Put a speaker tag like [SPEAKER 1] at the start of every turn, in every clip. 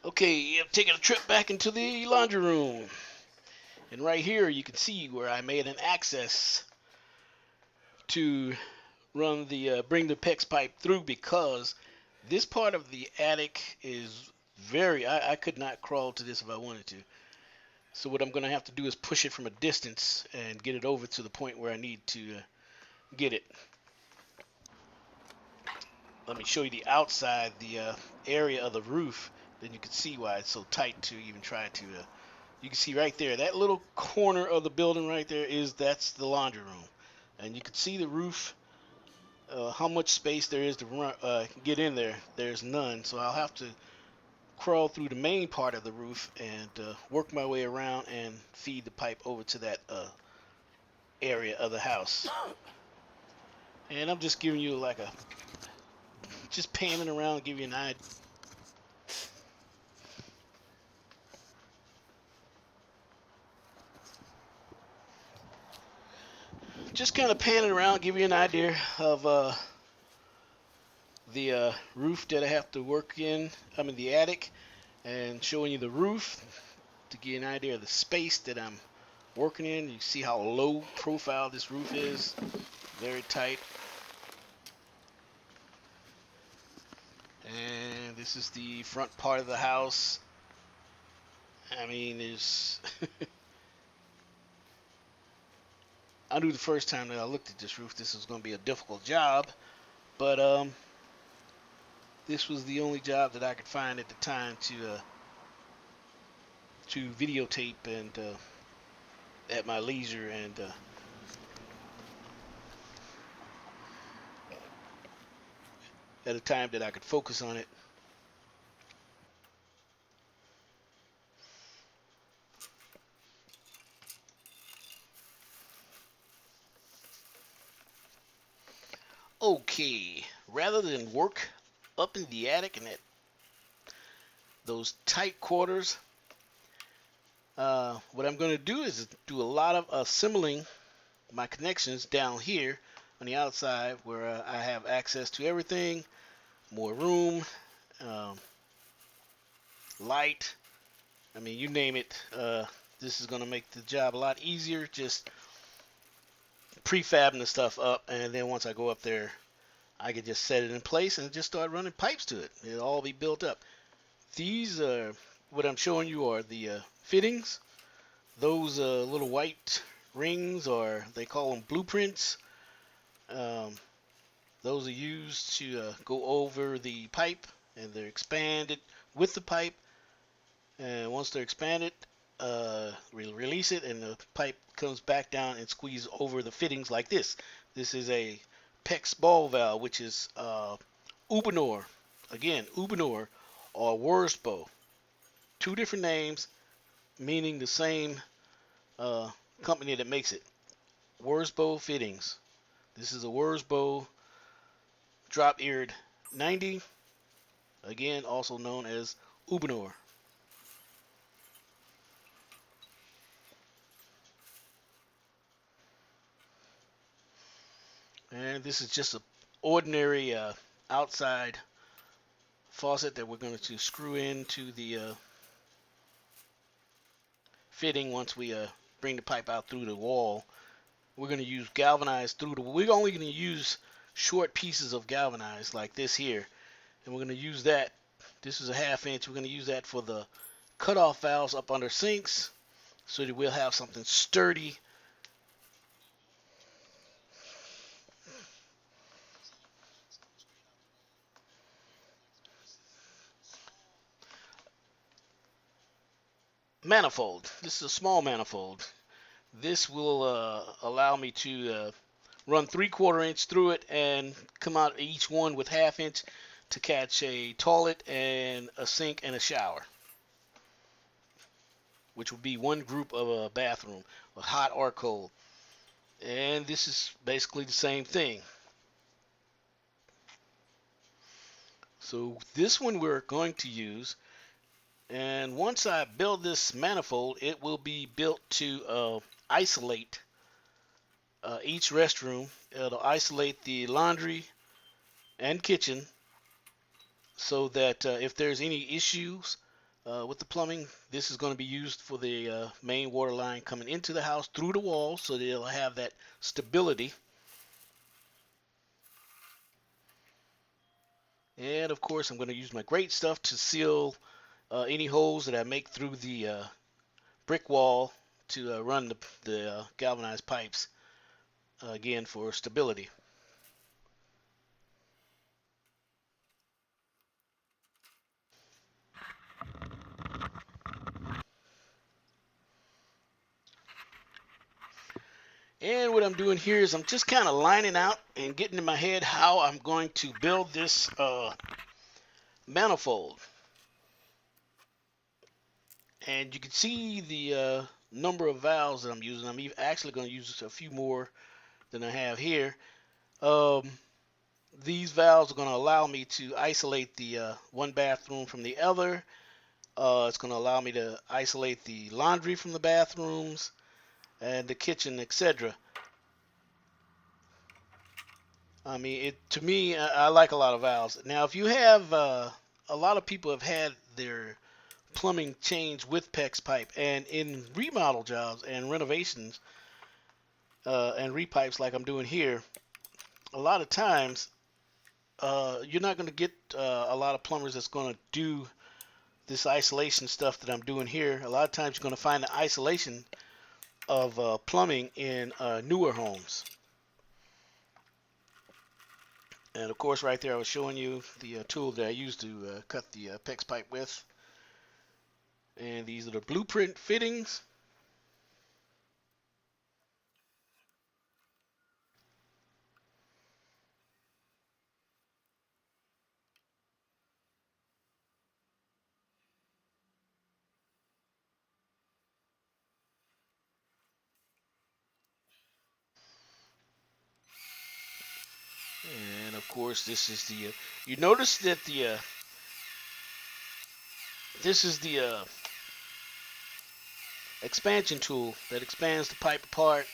[SPEAKER 1] Okay, I'm taking a trip back into the laundry room. And right here you can see where I made an access to run the bring the PEX pipe through, because this part of the attic is I could not crawl to this if I wanted to. So what I'm going to have to do is push it from a distance and get it over to the point where I need to get it. Let me show you the outside, the area of the roof. Then you can see why it's so tight to even try to. You can see right there, that little corner of the building right there that's the laundry room, and you can see the roof. How much space there is to run, get in there? There's none. So I'll have to crawl through the main part of the roof and work my way around and feed the pipe over to that area of the house. And I'm just giving you like just panning around, give you an idea. Just kind of panning around, give you an idea of the roof that I have to work in. I'm in the attic, and showing you the roof to get an idea of the space that I'm working in. You see how low profile this roof is, very tight. And this is the front part of the house. I mean, there's I knew the first time that I looked at this roof this was going to be a difficult job, but this was the only job that I could find at the time to videotape and at my leisure, and at a time that I could focus on it. Okay, rather than work up in the attic and at those tight quarters, what I'm going to do is do a lot of assembling my connections down here on the outside, where I have access to everything, more room, um, light. I mean, you name it. This is going to make the job a lot easier, just prefabbing the stuff up, and then once I go up there, I can just set it in place and just start running pipes to it. It'll all be built up. These are what I'm showing you are the fittings. Those little white rings, or they call them blueprints. Um, those are used to go over the pipe, and they're expanded with the pipe. And once they're expanded, we'll release it, and the pipe comes back down and squeezes over the fittings like this. This is a PEX ball valve, which is Uponor. Again, Uponor or Worsbo. Two different names, meaning the same company that makes it. Worsbo fittings. This is a Worsbo drop-eared 90. Again, also known as Uponor. And this is just an ordinary outside faucet that we're going to screw into the fitting once we bring the pipe out through the wall. We're going to use galvanized through the. We're only going to use short pieces of galvanized like this here, and we're going to use that. This is a 1/2 inch. We're going to use that for the cutoff valves up under sinks, so that we'll have something sturdy. Manifold. This is a small manifold. This will allow me to run 3/4 inch through it and come out each one with 1/2 inch to catch a toilet and a sink and a shower, which would be one group of a bathroom, hot or cold. And this is basically the same thing. So this one we're going to use, and once I build this manifold, it will be built to isolate each restroom. It'll isolate the laundry and kitchen, so that if there's any issues, with the plumbing. This is going to be used for the main water line coming into the house through the wall, so that it'll have that stability. And of course, I'm going to use my great stuff to seal any holes that I make through the brick wall to run the galvanized pipes again for stability. And what I'm doing here is I'm just kind of lining out and getting in my head how I'm going to build this manifold. And you can see the number of valves that I'm using. I'm actually going to use a few more than I have here. These valves are going to allow me to isolate the one bathroom from the other. It's going to allow me to isolate the laundry from the bathrooms and the kitchen, etc. I mean, to me, I like a lot of valves. Now, if you have, a lot of people have had their plumbing changed with PEX pipe, and in remodel jobs and renovations and repipes like I'm doing here, a lot of times you're not going to get a lot of plumbers that's going to do this isolation stuff that I'm doing here. A lot of times you're going to find the isolation of plumbing in newer homes. And of course, right there, I was showing you the tool that I used to cut the PEX pipe with. And these are the blueprint fittings. And of course, this is the. You notice that the. This is the expansion tool that expands the pipe apart,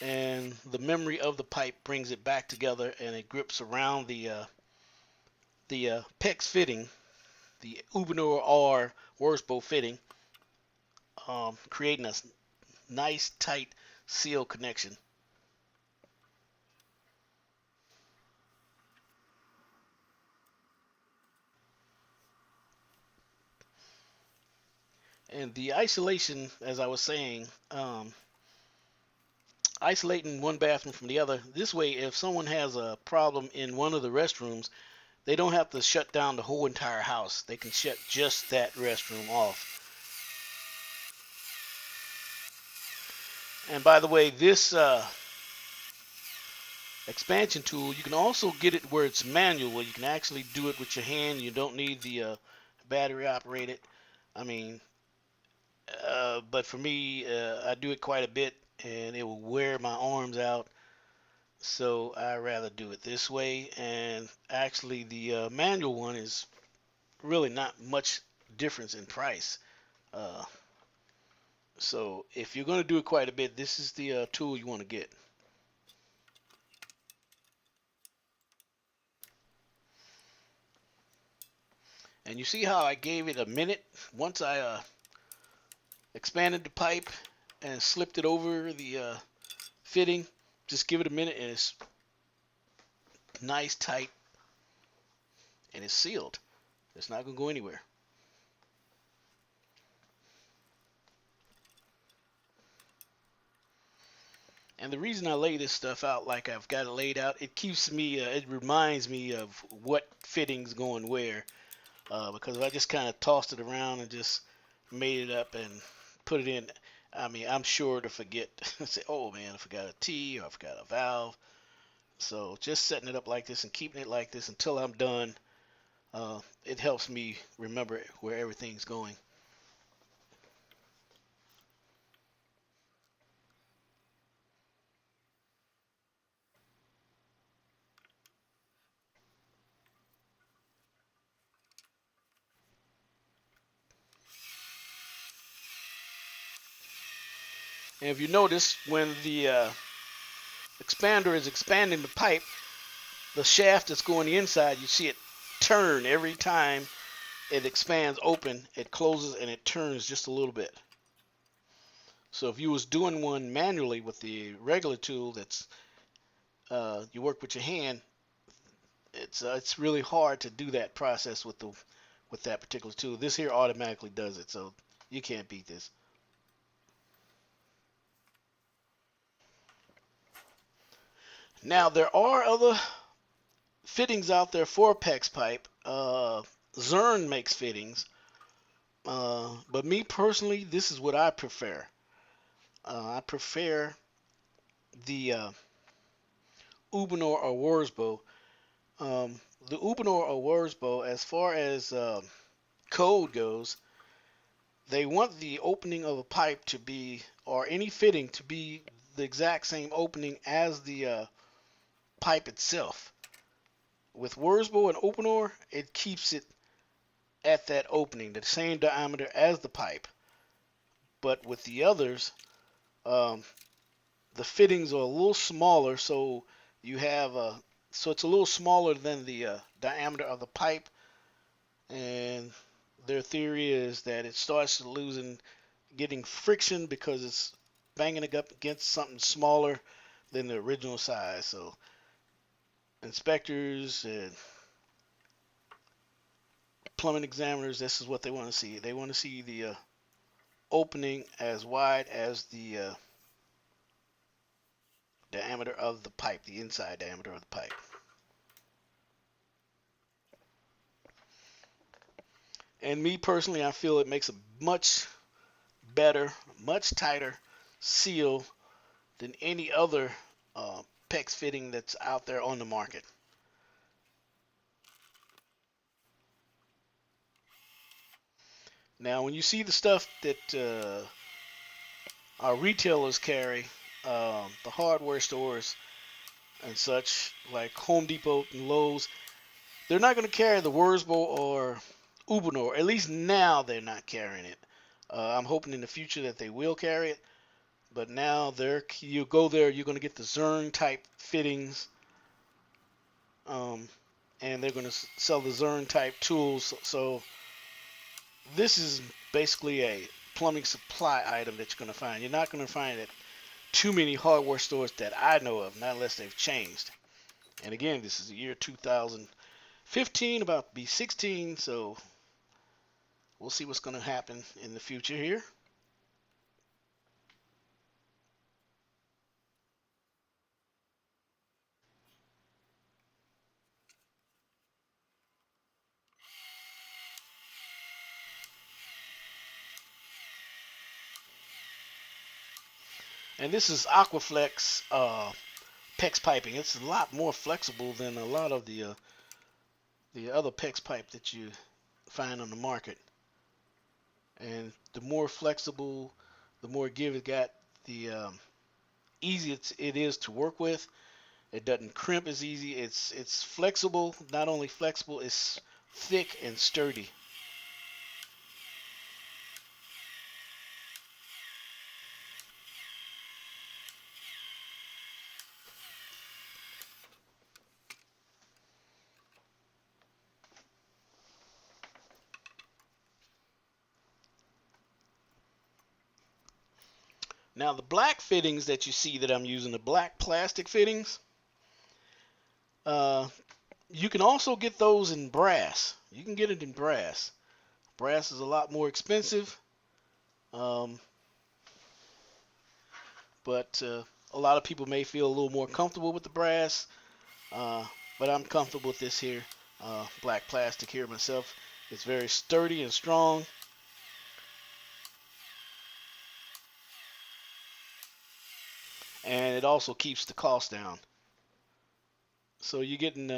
[SPEAKER 1] and the memory of the pipe brings it back together, and it grips around the PEX fitting, the Uponor or Worsbo fitting, creating a nice tight seal connection. And the isolation, as I was saying, isolating one bathroom from the other. This way, if someone has a problem in one of the restrooms, they don't have to shut down the whole entire house. They can shut just that restroom off. And by the way, this expansion tool, you can also get it where it's manual, where you can actually do it with your hand. You don't need the battery operated. I mean, but for me, I do it quite a bit, and it will wear my arms out. So I rather do it this way. And actually, the manual one is really not much difference in price. Uh, so if you're going to do it quite a bit, this is the tool you want to get. And you see how I gave it a minute once I expanded the pipe and slipped it over the fitting. Just give it a minute and it's nice, tight, and it's sealed. It's not going to go anywhere. And the reason I lay this stuff out like I've got it laid out, it keeps me, it reminds me of what fitting's going where. Because if I just kind of tossed it around and just made it up and put it in, I mean, I'm sure to forget. Say, oh man, I forgot a T or I forgot a valve. So just setting it up like this and keeping it like this until I'm done, it helps me remember where everything's going. And if you notice, when the expander is expanding the pipe, the shaft that's going inside, you see it turn every time it expands open, it closes, and it turns just a little bit. So if you was doing one manually with the regular tool, that's you work with your hand, it's really hard to do that process with that particular tool. This here automatically does it, so you can't beat this. Now there are other fittings out there for PEX pipe. Zurn makes fittings, but me personally, this is what I prefer. I prefer the Uponor or Wurzbo. The Uponor or Wurzbo, as far as code goes, they want the opening of a pipe to be, or any fitting to be, the exact same opening as the pipe itself. With Wurzbo and Uponor, it keeps it at that opening, the same diameter as the pipe. But with the others, um, the fittings are a little smaller, so you have so it's a little smaller than the diameter of the pipe, and their theory is that it starts losing, getting friction because it's banging it up against something smaller than the original size. So inspectors and plumbing examiners, this is what they want to see. They want to see the opening as wide as the diameter of the pipe, the inside diameter of the pipe. And me personally, I feel it makes a much better, much tighter seal than any other PEX fitting that's out there on the market. Now, when you see the stuff that our retailers carry, the hardware stores and such, like Home Depot and Lowe's, they're not going to carry the Wurzbo or Uponor. At least now they're not carrying it. I'm hoping in the future that they will carry it. But now you go there, you're going to get the Zurn type fittings, and they're going to sell the Zurn type tools. So this is basically a plumbing supply item that you're going to find. You're not going to find it at too many hardware stores that I know of, not unless they've changed. And again, this is the year 2015, about to be 16, so we'll see what's going to happen in the future here. And this is Aquaflex PEX piping. It's a lot more flexible than a lot of the other PEX pipe that you find on the market. And the more flexible, the more give it got, the easier it is to work with. It doesn't crimp as easy. It's flexible. Not only flexible, it's thick and sturdy. Now the black fittings that you see that I'm using, the black plastic fittings, uh, you can also get those in brass. You can get it in brass. Brass is a lot more expensive, um, but a lot of people may feel a little more comfortable with the brass. Uh, but I'm comfortable with this here black plastic here myself. It's very sturdy and strong. And it also keeps the cost down. So you're getting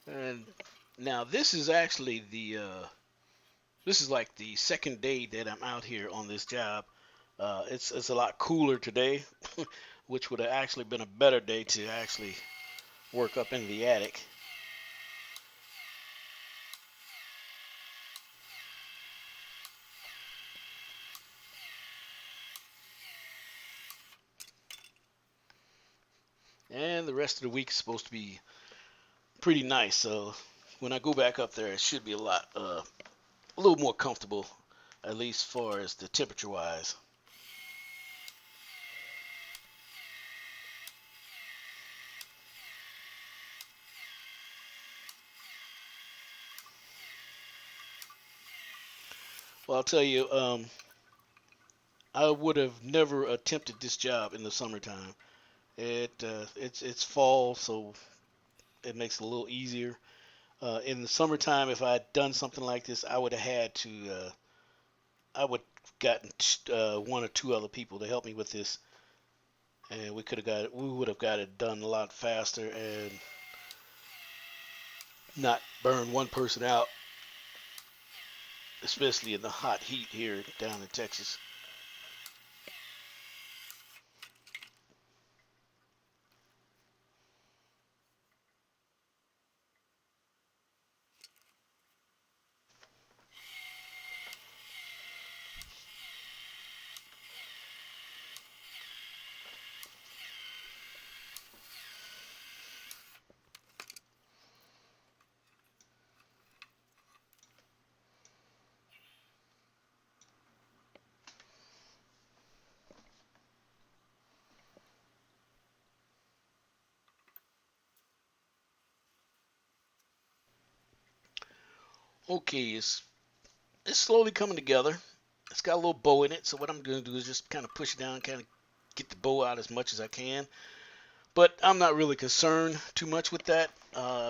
[SPEAKER 1] and now this is actually the This is like the second day that I'm out here on this job. It's a lot cooler today, which would have actually been a better day to actually work up in the attic. And the rest of the week is supposed to be pretty nice. So when I go back up there, it should be a little more comfortable, at least as far as the temperature wise. Well, I'll tell you, I would have never attempted this job in the summertime. It's fall, so it makes it a little easier. In the summertime, if I had done something like this, I would have had to. I would gotten one or two other people to help me with this, and we would have got it done a lot faster and not burn one person out, especially in the hot heat here down in Texas. Okay, it's slowly coming together. It's got a little bow in it, so what I'm going to do is just kind of push it down, kind of get the bow out as much as I can. But I'm not really concerned too much with that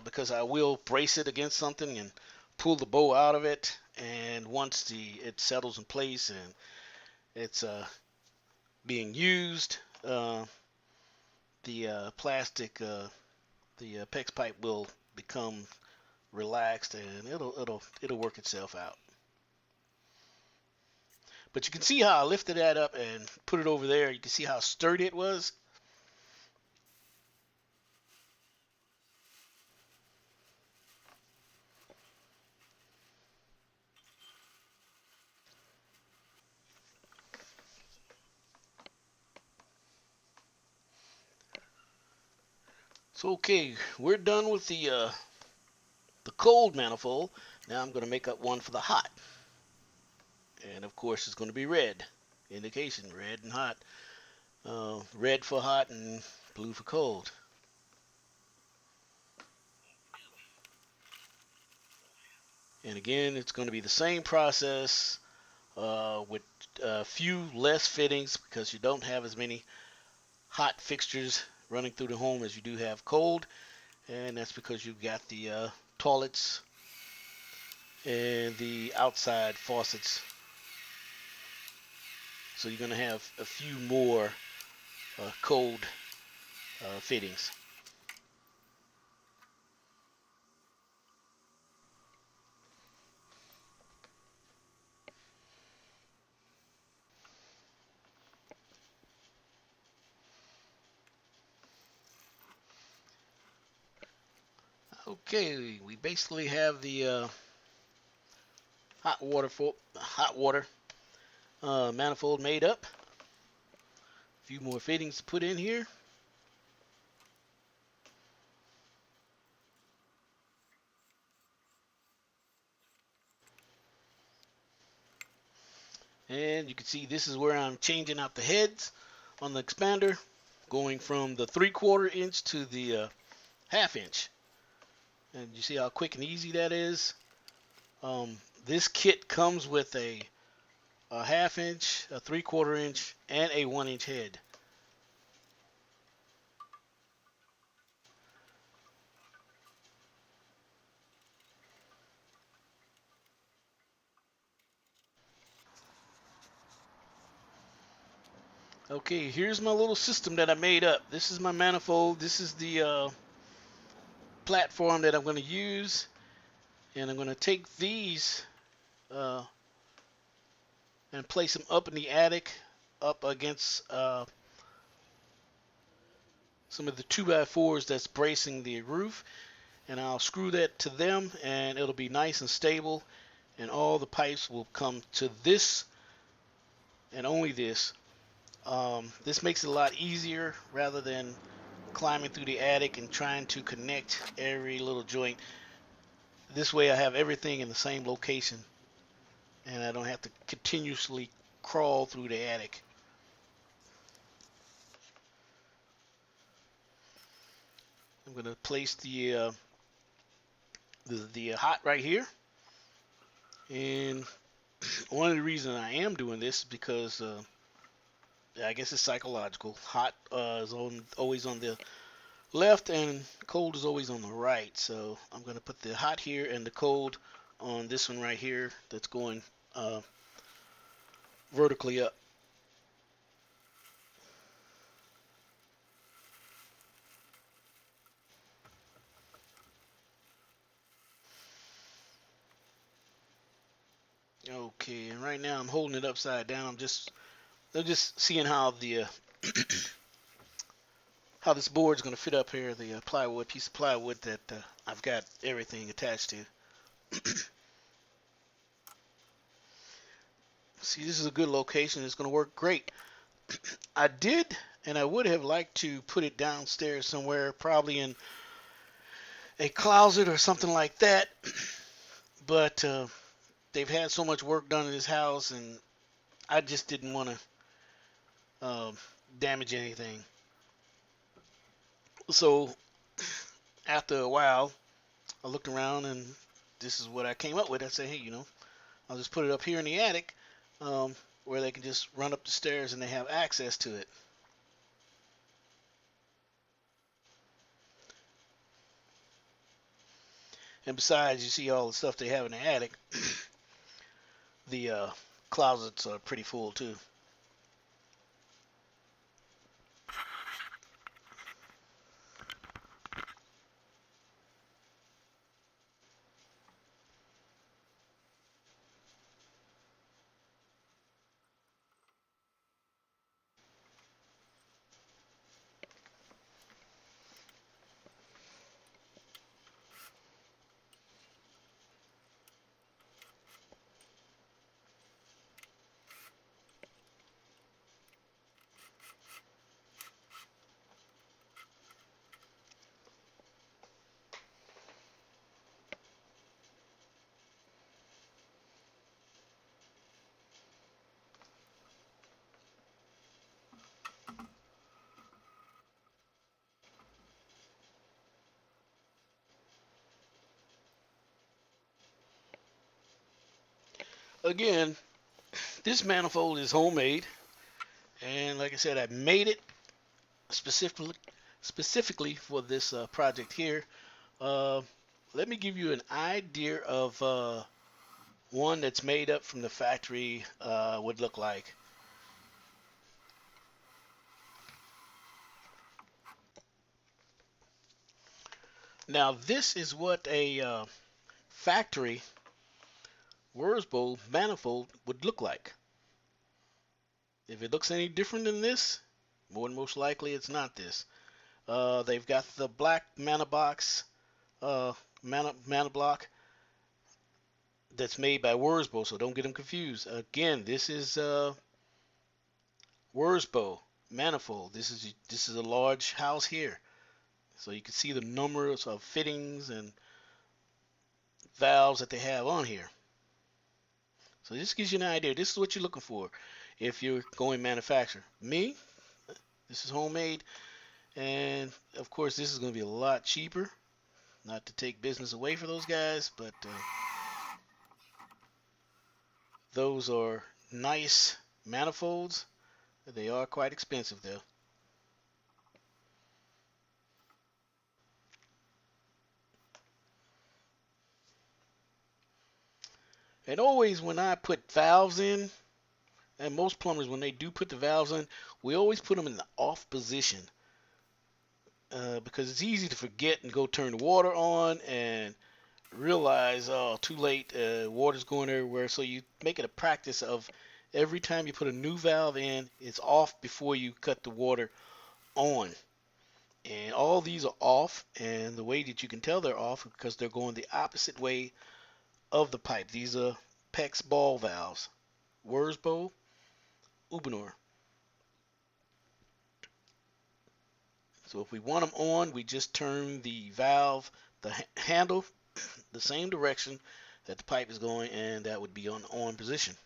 [SPEAKER 1] because I will brace it against something and pull the bow out of it. And once it settles in place and it's being used, the plastic, the PEX pipe will become relaxed and it'll work itself out. But you can see how I lifted that up and put it over there. You can see how sturdy it was. So okay, we're done with the cold manifold. Now I'm going to make up one for the hot. And of course it's going to be red. Indication, red and hot. Red for hot and blue for cold. And again, it's going to be the same process with a few less fittings because you don't have as many hot fixtures running through the home as you do have cold. And that's because you've got the toilets and the outside faucets. So you're going to have a few more cold fittings. Okay, we basically have the hot water manifold made up. A few more fittings to put in here. And you can see this is where I'm changing out the heads on the expander, going from the 3/4 inch to the 1/2 inch. And you see how quick and easy that is. This kit comes with a 1/2 inch, a 3/4 inch, and a 1 inch head. Okay, here's my little system that I made up. This is my manifold. This is the platform that I'm going to use. And I'm going to take these and place them up in the attic, up against some of the 2x4s that's bracing the roof, and I'll screw that to them, and it'll be nice and stable, and all the pipes will come to this and only this. This makes it a lot easier rather than climbing through the attic and trying to connect every little joint. This way I have everything in the same location, and I don't have to continuously crawl through the attic. I'm going to place the hot right here, and one of the reasons I am doing this is because I guess it's psychological. Hot is always on the left, and cold is always on the right. So I'm going to put the hot here and the cold on this one right here that's going vertically up. Okay, and right now I'm holding it upside down. I'm just seeing how the how this board is going to fit up here. The plywood, piece of plywood that I've got everything attached to. See, this is a good location. It's going to work great. I did, and I would have liked to put it downstairs somewhere, probably in a closet or something like that. But they've had so much work done in this house, and I just didn't want to damage anything. So after a while, I looked around, and this is what I came up with. I said, hey, I'll just put it up here in the attic, where they can just run up the stairs and they have access to it. And besides, you see all the stuff they have in the attic. The closets are pretty full too. Again, this manifold is homemade, and like I said, I made it specifically for this project here. Let me give you an idea of one that's made up from the factory would look like. Now this is what a factory Wurzbow manifold would look like. If it looks any different than this, more than most likely it's not this. They've got the black mana box, mana block that's made by Wurzbow, so don't get them confused. Again, this is Wurzbow manifold. This is a large house here, so you can see the numbers of fittings and valves that they have on here. So this gives you an idea. This is what you're looking for if you're going manufacturer. Me, this is homemade, and of course this is going to be a lot cheaper. Not to take business away for those guys, but those are nice manifolds. They are quite expensive though. And always when I put valves in, and most plumbers when they do put the valves in, we always put them in the off position. Because it's easy to forget and go turn the water on and realize, oh, too late, water's going everywhere. So you make it a practice of Every time you put a new valve in, it's off before you cut the water on. And all these are off, and the way that you can tell they're off is because they're going the opposite way of the pipe. These are PEX ball valves. Wurzbo, Uponor. So if we want them on, we just turn the valve, the handle, the same direction that the pipe is going, and that would be on position.